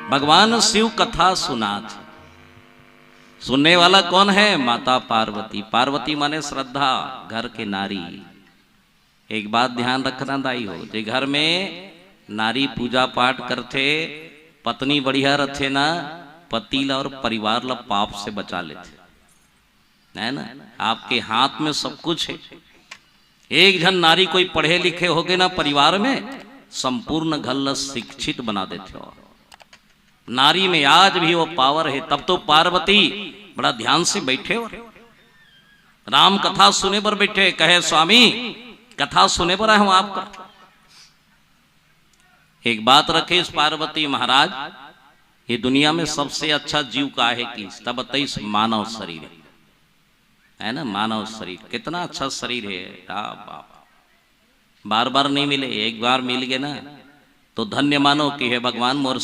भगवान शिव कथा सुनाथ। सुनने वाला कौन है? माता पार्वती। पार्वती माने श्रद्धा, घर के नारी। एक बात ध्यान रखना दाई हो, जे घर में नारी पूजा पाठ करते, पत्नी बढ़िया रखे ना, पति ला और परिवार ला पाप से बचा लेते, है ना। आपके हाथ में सब कुछ है। एक जन नारी कोई पढ़े लिखे होगे ना परिवार में, संपूर्ण घर ला शिक्षित बना देते हो। नारी में आज भी वो पावर है। तब तो पार्वती बड़ा ध्यान से बैठे हो, राम कथा सुने पर बैठे, कहे स्वामी कथा सुने पर आए हम आपका। एक बात रखे इस पार्वती महाराज, ये दुनिया में सबसे अच्छा जीव का है कि तब 23 मानव शरीर है ना। मानव शरीर कितना अच्छा शरीर है। बार बार नहीं मिले, एक बार मिल गए ना तो धन्य मानो कि है भगवान मोर